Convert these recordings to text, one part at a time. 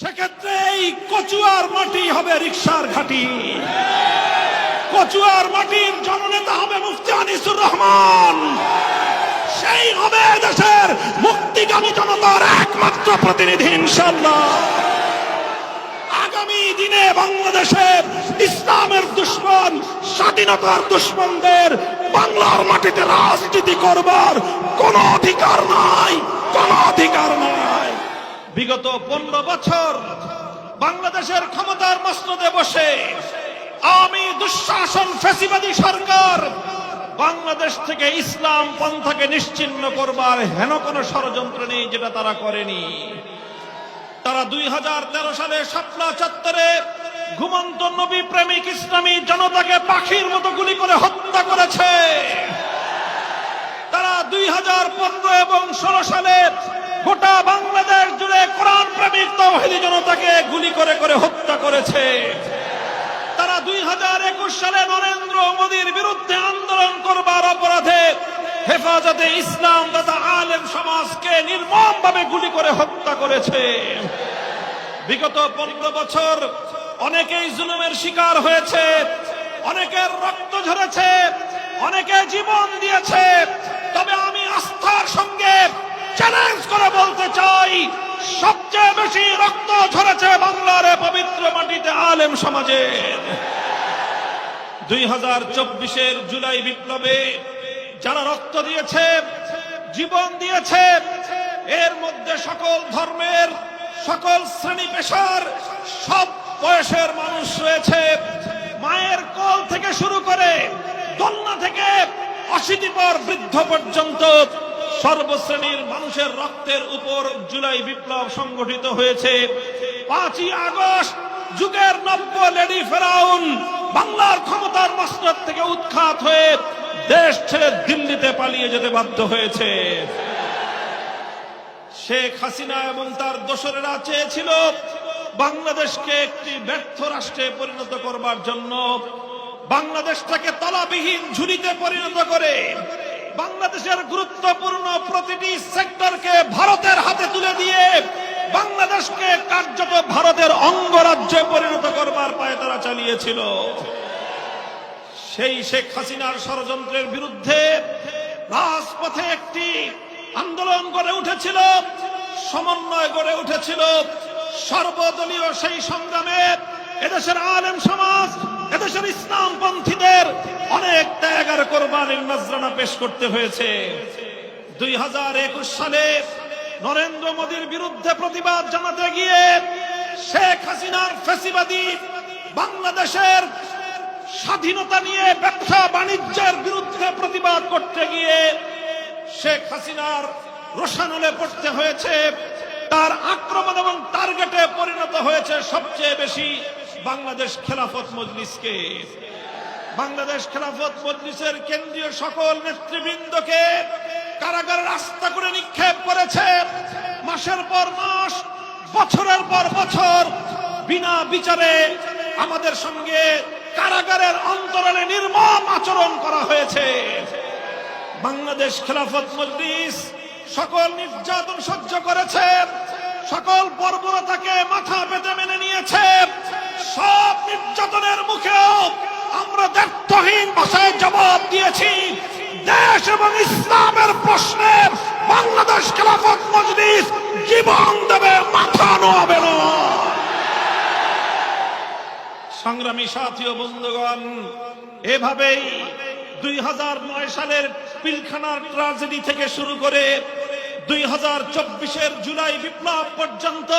সেক্ষেত্রে এই কচুয়ার মাটি হবে রিকশার ঘাঁটি। কচুয়ার মাটির জননেতা হবে মুফতি আনিসুর রহমান। সেই হবে দেশের মুক্তিকামী জনতার একমাত্র প্রতিনিধি ইনশাআল্লাহ। আগামী দিনে বাংলাদেশের ইসলামের দুশমন, স্বাধীনতার দুশমনদের বাংলার মাটিতে রাজনীতি করবার কোন অধিকার নাই, কোন অধিকার নাই। বিগত 15 বছর বাংলাদেশের ক্ষমতার মসনদে বসে আওয়ামী দুঃশাসন ফ্যাসিবাদী সরকার বাংলাদেশ থেকে ইসলাম পন্থাকে নিশ্চিহ্ন করবার হেন কোন ষড়যন্ত্র নেই যেটা তারা করেনি। তারা 2013 সালে শাপলা চত্বরে ঘুমন্ত নবী প্রেমিক ইসলামী জনতাকে পাখির মতো গুলি করে হত্যা করেছে। তারা 2015 এবং 16 সালে গোটা বাংলাদেশ জুড়ে কোরআন প্রেমিক তাওহীদি জনতাকে গুলি করে করে হত্যা করেছে। তারা 2021 সালে নরেন্দ্র মোদীর বিরুদ্ধে আন্দোলন করবার অপরাধে হেফাজতে ইসলাম তথা আলেম সমাজকে নির্মমভাবে গুলি করে হত্যা করেছে। বিগত 15 বছর অনেকেই জুলুমের শিকার হয়েছে, অনেকের রক্ত ঝরেছে, অনেকে জীবন দিয়েছে। তবে আমি আস্থার সঙ্গে চ্যালেঞ্জ করে বলতে চাই, সবচেয়ে বেশি রক্ত ঝরেছে বাংলার পবিত্র মাটিতে আলেম সমাজের। 2024-এর জুলাই বিপ্লবে যারা রক্ত দিয়েছে, জীবন দিয়েছে, এর মধ্যে সকল ধর্মের, সকল শ্রেণী পেশার, সব বয়সের মানুষ রয়েছে। মায়ের কোল থেকে শুরু করে দোলনা থেকে অশীতিপর বৃদ্ধ পর্যন্ত সর্বশ্রেণীর মানুষের রক্তের উপর জুলাই বিপ্লব সংগঠিত হয়েছে। 5ই আগস্ট যুগের নব্য লেডি ফেরাউন বাংলার ক্ষমতার মসনদ থেকে উৎখাত হয়ে দেশ ছেড়ে দিল্লিতে পালিয়ে যেতে বাধ্য হয়েছে। শেখ হাসিনা এবং তার দোসরেরা চেয়েছিল বাংলাদেশকে একটি ব্যর্থ রাষ্ট্রে পরিণত করবার জন্য, বাংলাদেশটাকে তলাবিহীন ঝুড়িতে পরিণত করে বাংলাদেশের গুরুত্বপূর্ণ প্রতিটি সেক্টরকে ভারতের হাতে তুলে দিয়ে বাংলাদেশকে কার্যত ভারতের অঙ্গরাজ্যে পরিণত করবার পায়তারা চালিয়েছিল। সেই শেখ হাসিনার ষড়যন্ত্রের বিরুদ্ধে রাজপথে একটি আন্দোলন গড়ে উঠেছিল, সমন্বয় গড়ে উঠেছিল। সর্বদলীয় সেই সংগ্রামে এদেশের আলেম সমাজ, এদেশের ইসলামপন্থীদের অনেক ত্যাগ আর কোরবানির নজরানা পেশ করতে হয়েছে। 2021 সালে নরেন্দ্র মোদীর বিরুদ্ধে প্রতিবাদ জানাতে গিয়ে, শেখ হাসিনার ফ্যাসিবাদী বাংলাদেশের স্বাধীনতা নিয়ে ব্যবসা বাণিজ্যের বিরুদ্ধে প্রতিবাদ করতে গিয়ে শেখ হাসিনার রোষানলে পড়তে হয়েছে। তার আক্রমণ এবং টার্গেটে পরিণত হয়েছে সবচেয়ে বেশি বাংলাদেশ খেলাফত মজলিসকে। বাংলাদেশ খেলাফত মজলিসের কেন্দ্রীয় সকল নেতৃবৃন্দকে কারাগারে রাস্তা করে নিক্ষেপ করেছে। মাসের পর মাস, বছরের পর বছর বিনা বিচারে আমাদের সঙ্গে কারাগারের অন্তরালে নির্মম আচরণ করা হয়েছে। বাংলাদেশ খেলাফত মজলিস সকল নির্যাতন সহ্য করেছে, সকল বর্বরতাকে মাথা পেতে মেনে নিয়েছে। সব নির্যাতনের মুখেও আমরা দ্ব্যর্থহীন ভাষায় জবাব দিয়েছি। দেশ এবং ইসলামের প্রশ্নে বাংলাদেশ খেলাফত মজলিস জীবন দেবে, মাথা নোয়াবে না। সংগ্রামী সাথী ও বন্ধুগণ, এভাবেই 2009 সালের পিলখানার ট্র্যাজেডি থেকে শুরু করে 2024-এর জুলাই বিপ্লব পর্যন্ত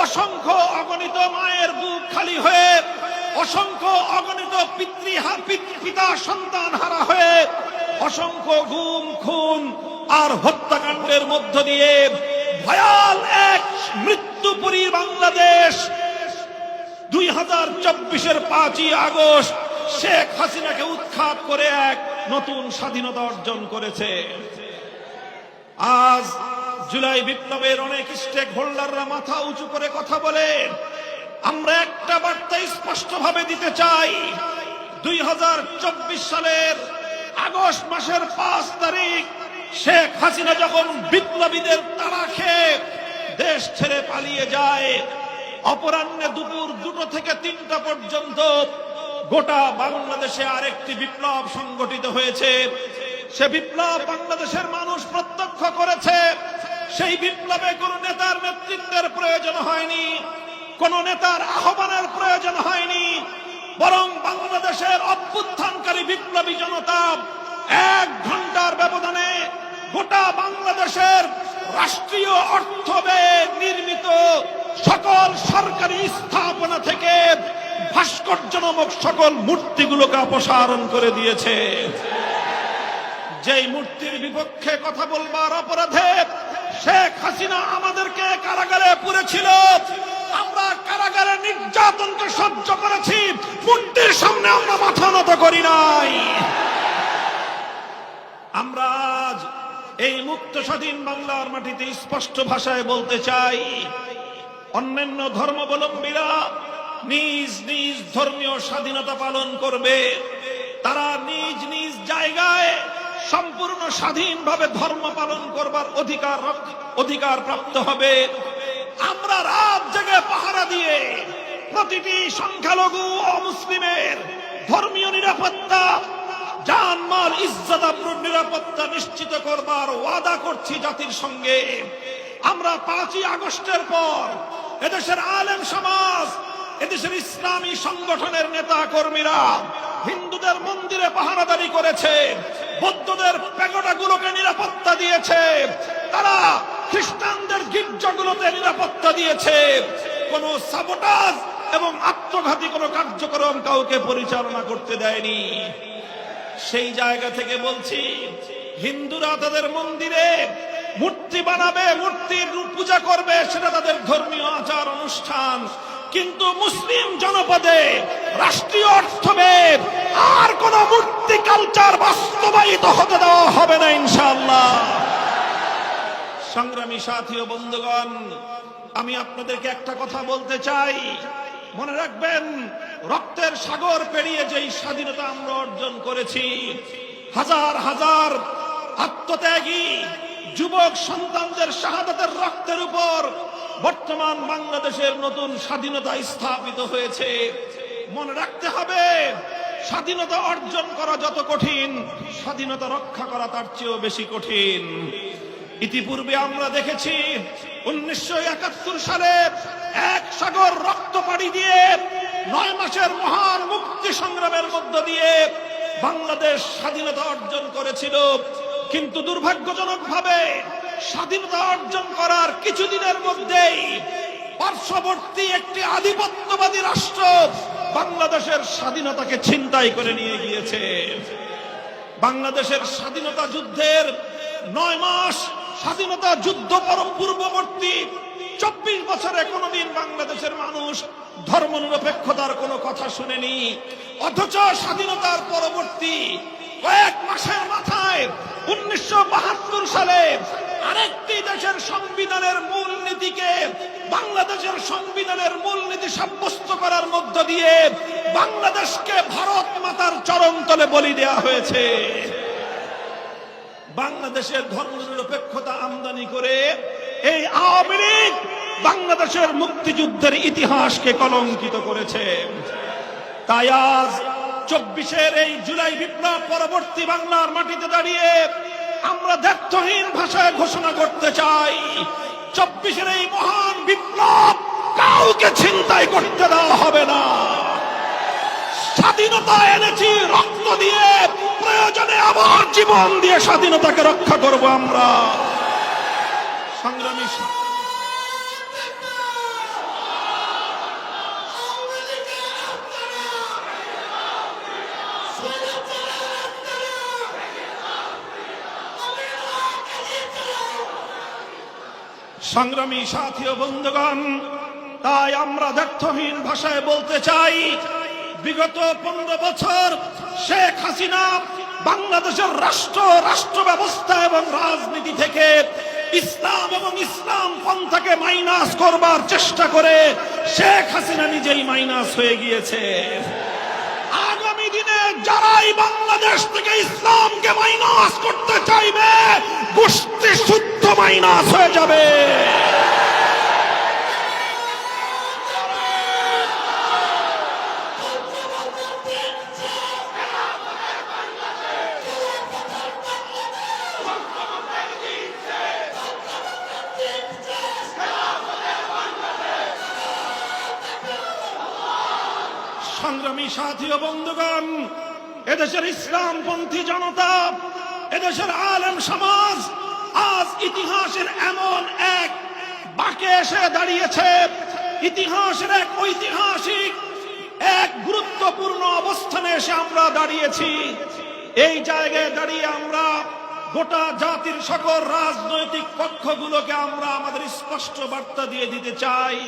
অসংখ্য অগণিত মায়ের বুক খালি হয়ে, অসংখ্য অগণিত পিতা সন্তান হারা হয়ে, অসংখ্য গুম খুন আর হত্যাকাণ্ডের মধ্য দিয়ে ভয়াল এক মৃত্যুপুরী বাংলাদেশ 2024-এর 5ই আগস্ট শেখ হাসিনাকে উৎখাত করে এক নতুন স্বাধীনতা অর্জন করেছে। আজ জুলাই বিপ্লবের অনেক স্টেক হোল্ডাররা মাথা উঁচু করে কথা বলে। আমরা একটা বার্তা স্পষ্টভাবে দিতে চাই, 2024 সালের আগস্ট মাসের 5 তারিখ শেখ হাসিনা যখন বিপ্লবীদের তাড়া খেয়ে দেশ ছেড়ে পালিয়ে যায়, অপরাহ্নে দুপুর 2টা থেকে 3টা পর্যন্ত গোটা বাংলাদেশে আরেকটি বিপ্লব সংগঠিত হয়েছে। সে বিপ্লব বাংলাদেশের মানুষ প্রত্যক্ষ করেছে। সেই বিপ্লবে কোনো নেতার নেতৃত্বের প্রয়োজন হয়নি, কোন নেতার আহ্বানের প্রয়োজন হয়নি, বরং বাংলাদেশের অভ্যুত্থানকারী বিপ্লবী জনতা 1 ঘন্টার ব্যবধানে গোটা বাংলাদেশের রাষ্ট্রীয় অর্থ ব্যয়ে নির্মিত সকল সরকারি স্থাপনা থেকে ভাস্কর্য নামক সকল মূর্তিগুলোকে অপসারণ করে দিয়েছে। যেই মূর্তির বিপক্ষে কথা বলবার অপরাধে শেখ হাসিনা আমাদেরকে কারাগারে পুরেছিল, আমরা কারাগারে নির্যাতনকে সহ্য করেছি, মূর্তির সামনে আমরা মাথা নত করি নাই। আমরা আজ এই মুক্ত স্বাধীন বাংলার মাটিতে স্পষ্ট ভাষায় বলতে চাই, অন্যান্য ধর্মাবলম্বীরা নিজ নিজ ধর্মীয় স্বাধীনতা পালন করবে, তারা নিজ নিজ জায়গায় সম্পূর্ণ স্বাধীনভাবে ধর্ম পালন করবার অধিকার প্রাপ্ত হবে। আমরা রাত জেগে পাহারা দিয়ে প্রতিটি সংখ্যালঘু অমুসলিমের ধর্মীয় নিরাপত্তা, জানমাল, ইজ্জত আবরুর নিরাপত্তা নিশ্চিত করবার ওয়াদা করছি জাতির সঙ্গে। আমরা 5ই আগস্টের পর এদেশের আলেম সমাজ, এদেশের ইসলামী সংগঠনের নেতা কর্মীরা হিন্দুদের মন্দিরে পাহারাদারি করেছে, বৌদ্ধদের প্যাগোডাগুলোকে নিরাপত্তা দিয়েছে, তারা খ্রিস্টানদের গির্জাগুলোতে নিরাপত্তা দিয়েছে। কোন সাবোটাজ এবং আত্মঘাতী কোন কার্যক্রম কাউকে পরিচালনা করতে দেয়নি। সেই জায়গা থেকে বলছি, হিন্দুরা তাদের মন্দিরে মূর্তি বানাবে, মূর্তির পূজা করবে, সেটা তাদের ধর্মীয় আচার অনুষ্ঠান, কিন্তু মুসলিম জনপদে রাষ্ট্রীয় অর্থ ব্যয়ে আর কোন মূর্তি কালচার বাস্তবায়িত হতে দেওয়া হবে না ইনশাআল্লাহ। সংগ্রামী সাথী ও বন্ধুগণ, আমি আপনাদেরকে একটা কথা বলতে চাই, মনে রাখবেন, রক্তের সাগর পেরিয়ে যেই স্বাধীনতা আমরা অর্জন করেছি, হাজার হাজার আত্মত্যাগী যুবক সন্তানদের শাহাদাতের রক্তের উপর বর্তমান বাংলাদেশের নতুন স্বাধীনতা স্থাপিত হয়েছে। মনে রাখতে হবে, স্বাধীনতা অর্জন করা যত কঠিন, স্বাধীনতা রক্ষা করা তার চেয়েও বেশি কঠিন। ইতিপূর্বে আমরা দেখেছি 1971 সালে 1 সাগর রক্ত পাড়ি দিয়ে 9 মাসের মহান মুক্তি সংগ্রামের মধ্য দিয়ে বাংলাদেশ স্বাধীনতা অর্জন করেছিল, কিন্তু দুর্ভাগ্যজনকভাবে স্বাধীনতা অর্জন করার কিছুদিনের মধ্যেই পার্শ্ববর্তী একটি আধিপত্যবাদী রাষ্ট্র বাংলাদেশের স্বাধীনতাকে ছিনতাই করে নিয়ে গিয়েছে। বাংলাদেশের স্বাধীনতা যুদ্ধের 9 মাস স্বাধীনতা যুদ্ধ পূর্ববর্তী 24 বছরে কোনদিন বাংলাদেশের মানুষ ধর্মনিরপেক্ষতার কোনো কথা শুনেনি, অথচ স্বাধীনতার পরবর্তী কয়েক মাসের মাথায় 1972 সালে আরেকটি দেশের সংবিধানের মূলনীতিকে বাংলাদেশের সংবিধানের মূলনীতি সাব্যস্ত করার মধ্য দিয়ে বাংলাদেশকে ভারত মাতার চরণতলে বলি দেওয়া হয়েছে। বাংলাদেশের ধর্মনিরপেক্ষতা আমদানি করে এই আওয়ামী লীগ বাংলাদেশের মুক্তিযুদ্ধের ইতিহাসকে কলঙ্কিত করেছে। তাই আজ 24-এর এই জুলাই বিপ্লব পরবর্তী বাংলার মাটিতে দাঁড়িয়ে আমরা দ্ব্যর্থহীন ভাষায় ঘোষণা করতে চাই, 24-এর এই মহান বিপ্লব কাউকে ছিনতাই করতে দেওয়া হবে না। স্বাধীনতা এনেছি রক্ত দিয়ে, প্রয়োজনে আবার জীবন দিয়ে স্বাধীনতাকে রক্ষা করব আমরা। সংগ্রামী সংগ্রামী সাথী ও বন্ধুগণ, তাই আমরা দ্ব্যর্থহীন ভাষায় বলতে চাই, বিগত 15 বছর শেখ হাসিনা বাংলাদেশের রাষ্ট্র ব্যবস্থা এবং রাজনীতি থেকে ইসলাম এবং ইসলাম পন্থাকে মাইনাস করবার চেষ্টা করে শেখ হাসিনা নিজেই মাইনাস হয়ে গিয়েছে। আগামী দিনে যারাই বাংলাদেশ থেকে ইসলামকে মাইনাস করতে চাইবে, গোষ্ঠী শুদ্ধ মাইনাস হয়ে যাবে। সংগ্রামী সাথী ও বন্ধুগণ, এদেশের ইসলামপন্থী জনতা, এদেশের আলেম সমাজ আজ ইতিহাসের এমন এক বাঁকে এসে দাঁড়িয়েছে, ইতিহাসের এক ঐতিহাসিক এক গুরুত্বপূর্ণ অবস্থানে এসে আমরা দাঁড়িয়েছি। এই জায়গায় দাঁড়িয়ে আমরা গোটা জাতির সকল রাজনৈতিক পক্ষগুলোকে আমরা আমাদের স্পষ্ট বার্তা দিয়ে দিতে চাই,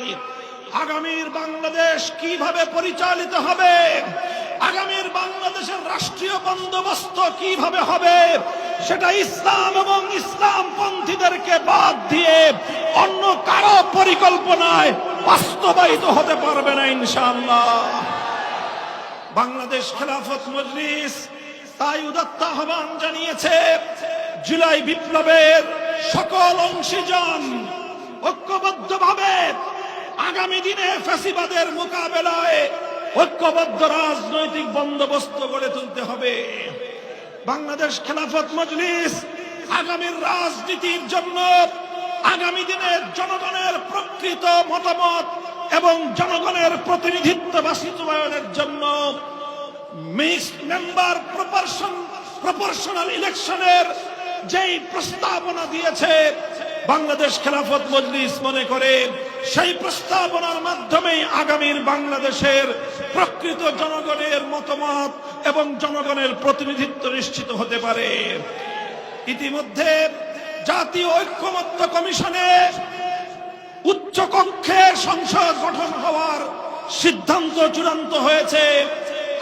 আগামীর বাংলাদেশ কিভাবে পরিচালিত হবে, আগামীর বাংলাদেশের রাষ্ট্রীয় বন্দোবস্ত কিভাবে হবে, সেটা ইসলাম এবং ইসলামপন্থীদেরকে বাদ দিয়ে অন্য কারো পরিকল্পনায় বাস্তবায়িত হতে পারবে না ইনশাআল্লাহ। বাংলাদেশ খেলাফত মজলিস তাই উদাত্ত আহ্বান জানিয়েছে, জুলাই বিপ্লবের সকল অংশীজন ঐক্যবদ্ধভাবে আগামী দিনে ফ্যাসিবাদের মোকাবেলায় ঐক্যবদ্ধ রাজনৈতিক বন্দোবস্ত গড়ে তুলতে হবে। বাংলাদেশ খেলাফত মজলিস আগামীর রাজনীতির জন্য আগামী দিনের জনগণের প্রকৃত মতামত এবং জনগণের প্রতিনিধিত্ব বাস্তবায়নের জন্য মিক্সড মেম্বার প্রপোর্শনাল ইলেকশনের যেই প্রস্তাবনা দিয়েছে, বাংলাদেশ খেলাফত মজলিস মনে করে সেই প্রস্তাবনার মাধ্যমে আগামীর বাংলাদেশের প্রকৃত জনগণের মতামত এবং জনগণের প্রতিনিধিত্ব নিশ্চিত হতে পারে। ইতিমধ্যে জাতীয় ঐক্যমত্য কমিশনে উচ্চ কক্ষের সংসদ গঠন হওয়ার সিদ্ধান্ত চূড়ান্ত হয়েছে।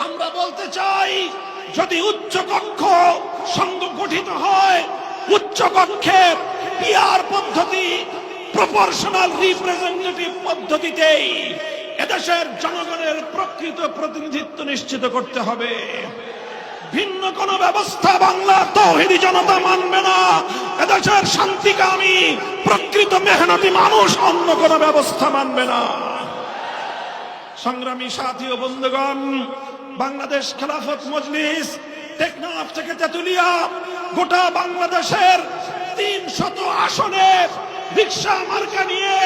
আমরা বলতে চাই, যদি উচ্চ কক্ষ সংগঠিত হয়, উচ্চ কক্ষের পিআর পদ্ধতি, প্রপোর্শনাল রিপ্রেজেন্টেটিভ পদ্ধতিতেই এদেশের জনগণের প্রকৃত প্রতিনিধিত্ব নিশ্চিত করতে হবে। ভিন্ন কোন ব্যবস্থা বাংলা তাওহীদি জনতা মানবে না। এদেশের শান্তিকামী প্রকৃত মেহনতি মানুষ অন্য কোন ব্যবস্থা মানবে না। সংগ্রামী সাথী ও বন্ধুগণ, বাংলাদেশ খেলাফত মজলিস টেকনাফ থেকে তেতুলিয়া গোটা বাংলাদেশের ৩০০ আসনে রিকশা মার্কা নিয়ে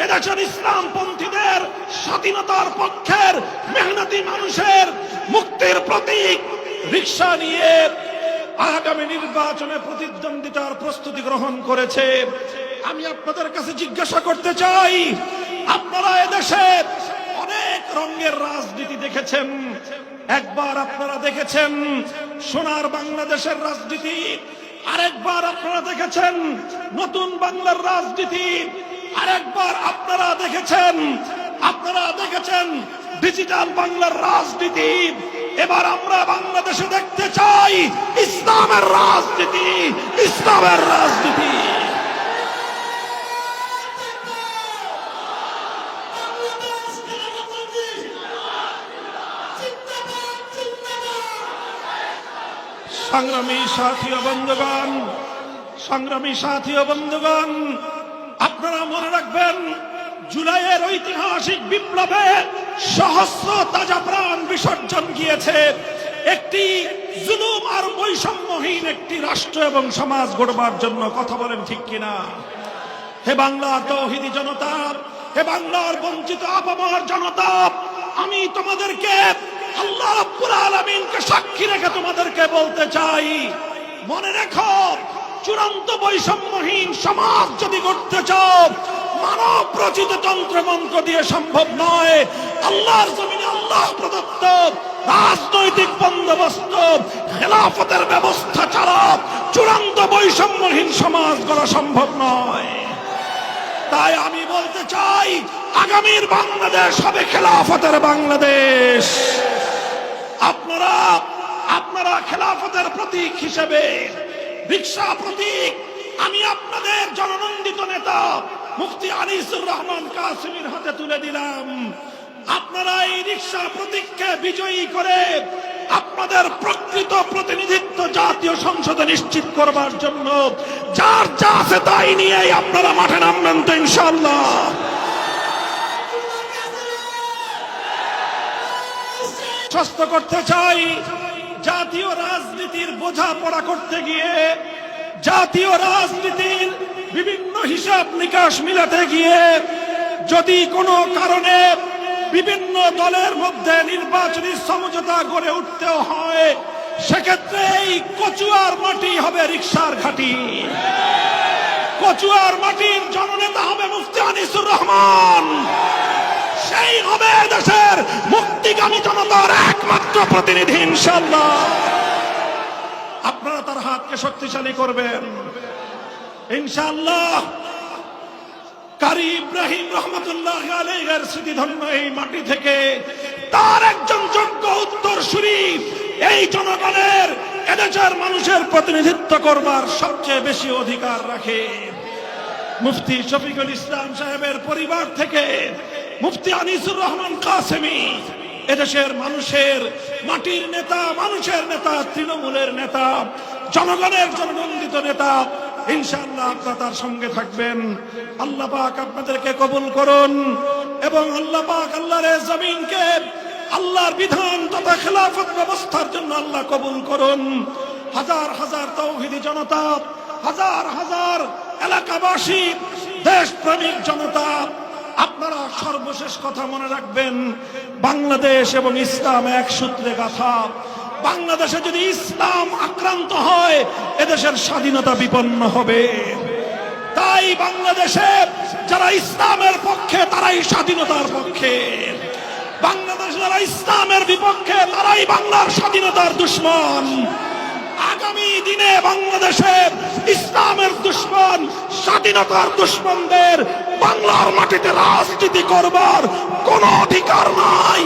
এদেশের ইসলামপন্থীদের স্বাধীনতার পক্ষের মেহনতি মানুষের মুক্তির প্রতীক রিকশা নিয়ে আগামী নির্বাচনে প্রতিদ্বন্দ্বিতার প্রস্তুতি গ্রহণ করেছে। আমি আপনাদের কাছে জিজ্ঞাসা করতে চাই, আপনারা এদেশে অনেক রঙের রাজনীতি দেখেছেন। একবার আপনারা দেখেছেন সোনার বাংলাদেশের রাজনীতি, আরেকবার আপনারা দেখেছেন নতুন বাংলার রাজনীতি, আরেকবার আপনারা দেখেছেন ডিজিটাল বাংলার রাজনীতি। এবার আমরা বাংলাদেশে দেখতে চাই ইসলামের রাজনীতি, ইসলামের রাজনীতি। সংগ্রামী সাথী ও বন্ধুগণ, সংগ্রামী সাথী ও বন্ধুগণ, আপনারা মনে রাখবেন, জুলাইয়ের ঐতিহাসিক বিপ্লবে সহস্র তাজা প্রাণ বিসর্জন গিয়েছে একটি জুলুম আর বৈষম্যহীন একটি রাষ্ট্র এবং সমাজ গড়বার জন্য। কথা বলেন ঠিক কিনা? হে বাংলার তাওহীদি জনতা, হে বাংলার বঞ্চিত আপামর জনতা, আমি তোমাদেরকে আল্লাহ রাব্বুল আলামিনকে সাক্ষী রেখে তোমাদেরকে বলতে চাই, মনে রেখো, চূড়ান্ত বৈষম্যহীন সমাজ যদি গড়তে চাও, মানব রচিত তন্ত্রমন্ত্র দিয়ে সম্ভব নয়। আল্লাহর জমিনে আল্লাহ প্রদত্ত রাজনৈতিক বন্দোবস্ত, খেলাফতের ব্যবস্থা ছাড়া চূড়ান্ত বৈষম্যহীন সমাজ গড়া সম্ভব নয়। তাই আমি বলতে চাই, আগামীর বাংলাদেশ হবে খেলাফতের বাংলাদেশ। আপনারা খেলাফতের প্রতীক হিসেবে রিকশা প্রতীক আমি আপনাদের জননন্দিত নেতা মুফতি আনিসুর রহমান কাসেমীর হাতে তুলে দিলাম। আপনারা এই রিকশা প্রতীককে বিজয়ী করে আপনাদের প্রকৃত প্রতিনিধিত্ব জাতীয় সংসদে নিশ্চিত করবার জন্য যার যা আছে তাই নিয়ে আপনারা মাঠে নামবেন তো ইনশাআল্লাহ। আশ্বস্ত করতে চাই, জাতীয় রাজনীতির বোঝাপড়া করতে গিয়ে, জাতীয় রাজনীতির বিভিন্ন হিসাব নিকাশ মিলাতে গিয়ে যদি কোনো কারণে বিভিন্ন দলের মধ্যে নির্বাচনী সমঝোতা গড়ে উঠতেও হয়, সেক্ষেত্রে এই কচুয়ার মাটি হবে রিকশার ঘাঁটি। কচুয়ার মাটির জননেতা হবে মুফতি আনিসুর রহমান, সেই হবে দেশের মুক্তিগামী জনতার একমাত্র প্রতিনিধি ইনশাআল্লাহ। আপনারা তার হাতকে শক্তিশালী করবেন ইনশাআল্লাহ। কারি ইব্রাহিম রহমতুল্লাহ আলাইহির স্মৃতিধন্য এই মাটি থেকে তার একজন যোগ্য উত্তরসূরি এই জনগণের, এদেশের মানুষের প্রতিনিধিত্ব করবার সবচেয়ে বেশি অধিকার রাখে। মুফতি শফিকুল ইসলাম সাহেবের পরিবার থেকে মুফতি আনিসুর রহমান কাসেমি এদেশের মানুষের মাটির নেতা, মানুষের নেতা, তৃণমূলের নেতা, জনগণের জননন্দিত নেতা। ইনশাআল্লাহ আপনারা তার সঙ্গে থাকবেন। আল্লাহ পাক আপনাদেরকে কবুল করুন এবং আল্লাহ পাক আল্লাহর এই জমিনকে আল্লাহর বিধান তথা খেলাফত ব্যবস্থার জন্য আল্লাহ কবুল করুন। হাজার হাজার তাওহীদি জনতা, হাজার হাজার এলাকাবাসী, দেশপ্রেমিক জনতা, আপনারা সর্বশেষ কথা মনে রাখবেন, বাংলাদেশ এবং ইসলাম এক সূত্রে গাঁথা। বাংলাদেশে যদি ইসলাম আক্রান্ত হয় এদেশের স্বাধীনতা বিপন্ন হবে। তাই বাংলাদেশে যারা ইসলামের পক্ষে তারাই স্বাধীনতার পক্ষে, বাংলাদেশ যারা ইসলামের বিপক্ষে তারাই বাংলার স্বাধীনতার দুশমন। আগামী দিনে বাংলাদেশে ইসলামের দুশমন, স্বাধীনতার দুশমনদের বাংলার মাটিতে রাজনীতি করবার কোনো অধিকার নাই।